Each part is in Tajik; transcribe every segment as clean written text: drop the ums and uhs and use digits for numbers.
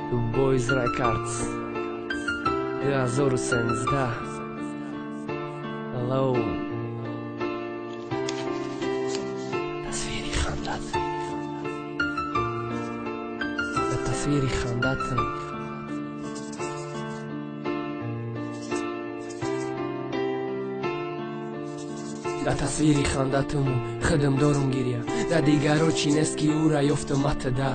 Du Boys Records The Azorusens da Hello تصويري خندت تصويري خندت دا تصویری خندتم خدم دارم گیریا دا دیگرو چینسکی او را یفتم متدا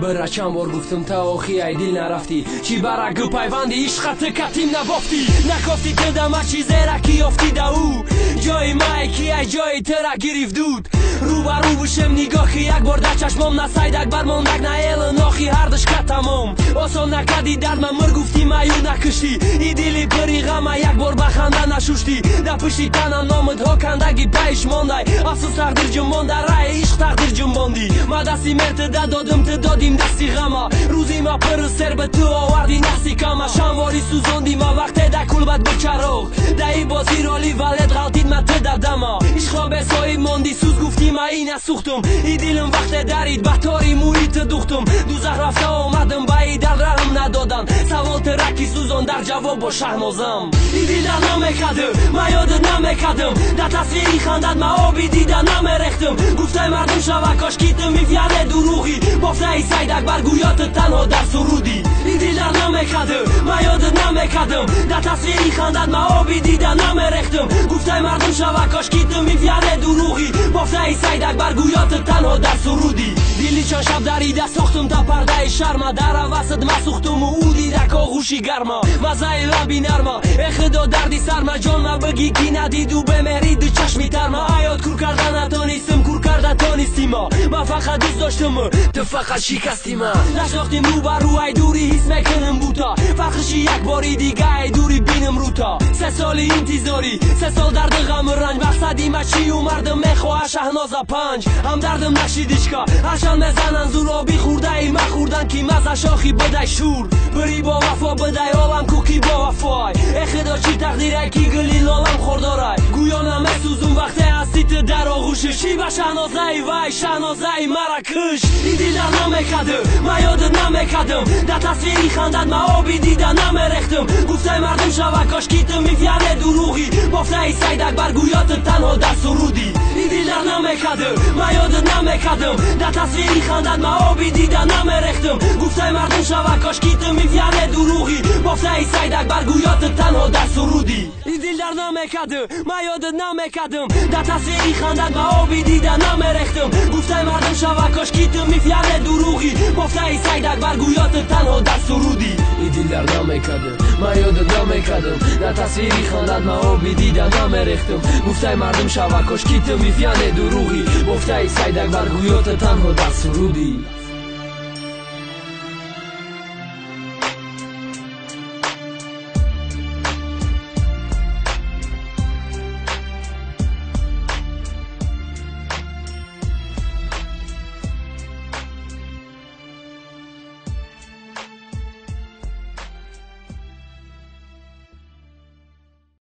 برا چند بار گفتم تا آخی ای دل نرفتی چی برا گو پیوندی عشقت کتیم نبافتی نکافتی تدم چیزی را کی یافتی دا او جای مای کی ای جای ترا گریف دود رو بر رو بشم نگاهی یک بار در چشمم نسایدک بر موندک نه ایل ناخی هردش کتمم آسان نکدی درد من مر گفتی مایو نکشتی ای دلی پری غم یک بار بخنده نشوشتی در پشتی تنم نامد ها کندگی پیش ماندای افسوس تقدیر جنبانده رای عشق تقدیر جنباندی ما دستی مرت دادم ت دادیم دستی غما روزی ما پر سر به تو آوردی نسی کما شنواری سوزاندی ما وقت در کلبت بچراغ دایی بازی رالی ولد غلطید من ت دادما عشقا به سایی ماندی سوز گفتی ما این سوختم ای دلم وقت درید بطاری مویت دوختم دوزخ رفته آمدم با ای دل رحم ندادن سوال ترکی سوزان در جواب با شهنازم ای دل در نمیکدم ما یاد نمیکدم در تصویری خندد ما آبی دیدن نمیرختم گفته مردم شوه کاش کیتم میفیاله دروغی بافته ای سیدک برگویات تنها در سرودی ای دل در نمیکدم ما یاد نمیکدم در تصویری خندد ما آبی دیدن نمیرختم گفته مردم شوه کاش کیتم میفیاله دروغی بافته ای سیدک برگویات تنها در سرودی دیلی چند شب دریده ساختم تا پرده شرما در وسط ما سوختم و او دیدک آغوشی گرما مزه لبی نرما اخدا دردی سرما جان ما بگی کی ندید و بمری دو چشمی ترما حیات کور کردن نتانیستم کور کردن تانیستی ما فقط دوست داشتم تو فقط شکستی ما نشناختیم رو بر رو ای دوری حس میکنم بوتا فرقشی یک باری دیگه ای دوری بینم رو تا 3 سالی انتظاری 3 سال درد غم و رنج مقصدی مچی و مردم میخواه شهناز 5 هم دردم نشیدیشکا هرشان میزنن زورابی خورده ای مخوردن کی مزه شاخی بده شور بری با وفا بده عالم کوکی با وفای اخدا چی تقدیره کی گلیل عالم خوردارای گویا نمیسوزون وقتی هستید در آغوشه شی با شهنازه ای وای شهنازه ای مراکش ای دل در نمیکدم ما یاد نمیکدم در تصویری خندد ما آبی دیدن نمیرختم گفته مردم شوه کاش کیتم میفیاله دروغی بافته ای سیدک برگویات تنها در سرودی ای دل در نمیکدم ما یاد نمیکدم در تصویری خندد ما آبی دیدن نمیرختم گفته مردم شوه کاش کیتم میفیاله دروغی بافته ای سیدک برگویات تنها در سرودی ای دل در نمیکدم ما یاد نمیکدم در تصویری خندد ما آبی دیدن نمیرختم گفته مردم شوه کاش کیتم میفیاله دروغی بافته ای سیدک برگویات تنها در سرودی ای دل در نمیکدم ما یاد نمیکدم در تصویری خندد ما آبی دیدن نمیرختم گفته مردم شوه کاش کیتم میفیاله دروغی بافته ای سیدک برگویات تنها در سرودی